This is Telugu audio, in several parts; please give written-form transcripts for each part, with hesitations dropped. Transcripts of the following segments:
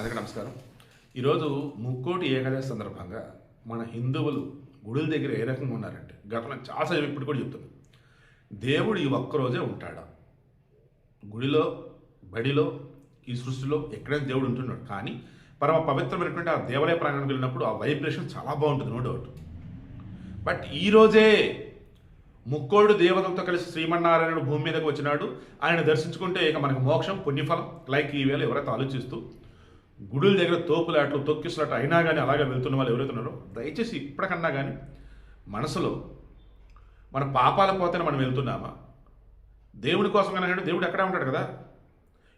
అందరికీ నమస్కారం. ఈరోజు ముక్కోటి ఏకాదశి సందర్భంగా మన హిందువులు గుడుల దగ్గర ఏ రకంగా ఉన్నారంటే, గతంలో చాలాసార్లు ఇప్పుడు కూడా చెప్తున్నాను, దేవుడు ఈ ఒక్కరోజే ఉంటాడా? గుడిలో, బడిలో, ఈ సృష్టిలో ఎక్కడైనా దేవుడు ఉంటున్నాడు. కానీ పరమ పవిత్రమైనటువంటి ఆ దేవాలయ ప్రాంగణానికి వెళ్ళినప్పుడు ఆ వైబ్రేషన్ చాలా బాగుంటుంది, నో డౌట్. బట్ ఈరోజే ముక్కోడు దేవతలతో కలిసి శ్రీమన్నారాయణుడు భూమి మీదకి వచ్చినాడు. ఆయన దర్శించుకుంటే ఇక మనకు మోక్షం, పుణ్యఫలం. లైక్ ఈవేళ ఎవరైతే ఆలోచిస్తూ గుడుల దగ్గర తోపులాట్లు, తొక్కిసలాట్లు అయినా కానీ అలాగే వెళ్తున్న వాళ్ళు ఎవరైతే ఉన్నారో, దయచేసి ఇప్పటికన్నా కానీ మనసులో మన పాపాల పోతేనే మనం వెళ్తున్నామా? దేవుడి కోసం కానీ దేవుడు ఎక్కడే ఉంటాడు కదా.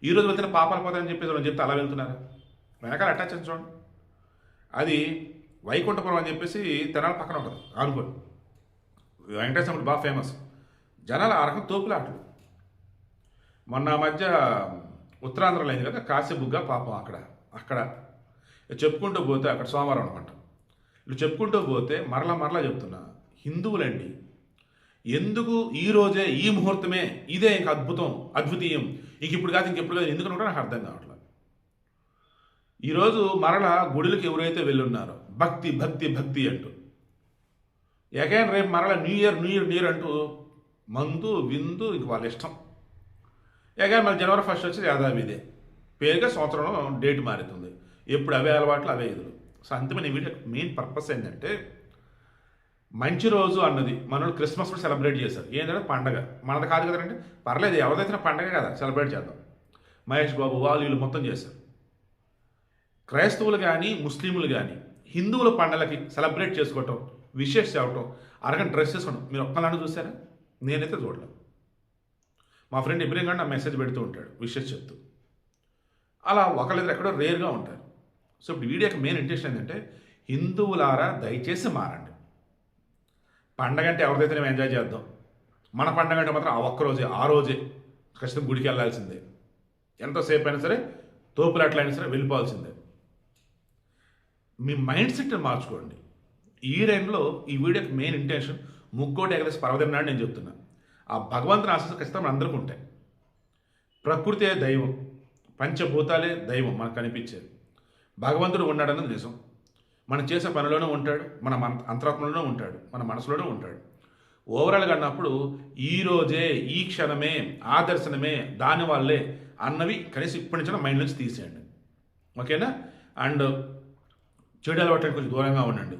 ఈరోజు వెళ్తున్న పాపాల పోతాయని చెప్పేసి మనం చెప్తే అలా వెళ్తున్నారా? వెనకాల అటాచ్ చూడండి, అది వైకుంఠపురం అని చెప్పేసి తెనాలి పక్కన ఉంటుంది అనుకోండి. వెంకటేశ్వర బాగా ఫేమస్. జనాలు ఆ రకం తోపులాటలు. మొన్న మధ్య ఉత్తరాంధ్రలో అయింది కదా, కాశీబుగ్గ పాపం అక్కడ చెప్పుకుంటూ పోతే అక్కడ సోమవారం అనమాట. ఇటు చెప్పుకుంటూ పోతే మరలా చెప్తున్నా, హిందువులండి ఎందుకు ఈరోజే, ఈ ముహూర్తమే, ఇదే ఇంక అద్భుతీయం, ఇంక ఇప్పుడు కాదు ఇంకెప్పుడు కాదు ఎందుకు కూడా నాకు అర్థం కావట్లేదు. ఈరోజు మరలా గుడులకు ఎవరైతే వెళ్ళున్నారో భక్తి భక్తి భక్తి అంటూ, ఎగైన్ రేపు మరలా న్యూ ఇయర్ అంటూ మందు విందు ఇంక వాళ్ళ ఇష్టం. ఎగైన్ మళ్ళీ జనవరి 1 వచ్చి యాదావిదే పేరుగా సంవత్సరం డేట్ మారుతుంది. ఎప్పుడు అవే అలవాట్లు, అవే ఎదురు. సో అంతిమ వీడియో మెయిన్ పర్పస్ ఏంటంటే, మంచి రోజు అన్నది మనోళ్ళు క్రిస్మస్ కూడా సెలబ్రేట్ చేశారు. ఏంటంటే పండగ మనది కాదు కదండి, పర్లేదు ఎవరిదైతే పండగ కదా, సెలబ్రేట్ చేద్దాం. మహేష్ బాబు వాళ్ళు వీళ్ళు మొత్తం చేశారు. క్రైస్తవులు కానీ ముస్లింలు కానీ హిందువుల పండగలకి సెలబ్రేట్ చేసుకోవటం, విషెస్ చేయటం, అరగంట డ్రెస్ చేసుకోవడం మీరు ఒక్కలాంటి చూసారా? నేనైతే చూడలేదు. మా ఫ్రెండ్ ఇబ్రహీం గారు నా మెసేజ్ పెడుతూ ఉంటాడు విషెస్ చెప్తూ. అలా ఒకళ్ళిద్దరు ఎక్కడో రేర్గా ఉంటారు. సో ఇప్పుడు వీడియోకి మెయిన్ ఇంటెన్షన్ ఏంటంటే, హిందువులారా దయచేసి మారండి. పండగ అంటే ఎవరిదైతే మేము ఎంజాయ్ చేద్దాం. మన పండగ అంటే మాత్రం ఆ రోజే ఖచ్చితంగా గుడికి వెళ్ళాల్సిందే. ఎంతోసేపు అయినా సరే, తోపులాట్లయినా సరే వెళ్ళిపోవాల్సిందే. మీ మైండ్ సెట్ని మార్చుకోండి. ఈ టైంలో ఈ వీడియోకి మెయిన్ ఇంటెన్షన్, ముక్కోటి ఏకాదశి పర్వదినం నాడు నేను చెప్తున్నా, ఆ భగవంతుని ఆశీస్సులు ఖచ్చితంగా మన అందరికీ ఉంటాయి. ప్రకృతే దైవం, పంచభూతాలే దైవం మనకు కనిపించేది. భగవంతుడు ఉన్నాడన్నది నిజం. మనం చేసే పనిలోనే ఉంటాడు, మన అంతరాత్మలోనే ఉంటాడు, మన మనసులోనే ఉంటాడు. ఓవరాల్గా అన్నప్పుడు ఈరోజే, ఈ క్షణమే, ఆ దర్శనమే, దానివల్లే అన్నవి కనీసం ఇప్పటి నుంచి మైండ్ నుంచి తీసేయండి, ఓకేనా? అండ్ చెడు అలవాటు కొంచెం దూరంగా ఉండండి.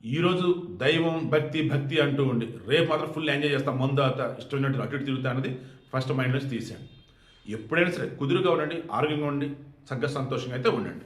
ఈరోజు దైవం భక్తి అంటూ ఉండి, రేపు మాత్రం ఫుల్ ఎంజాయ్ చేస్తాం, మందు ఇష్టమైనట్టు అటు ఇటు తిరుగుతా అన్నది ఫస్ట్ మైండ్ నుంచి తీసేయండి. ఎప్పుడైనా సరే కుదురుగా ఉండండి, ఆరోగ్యంగా ఉండండి, సంతోషంగా అయితే ఉండండి.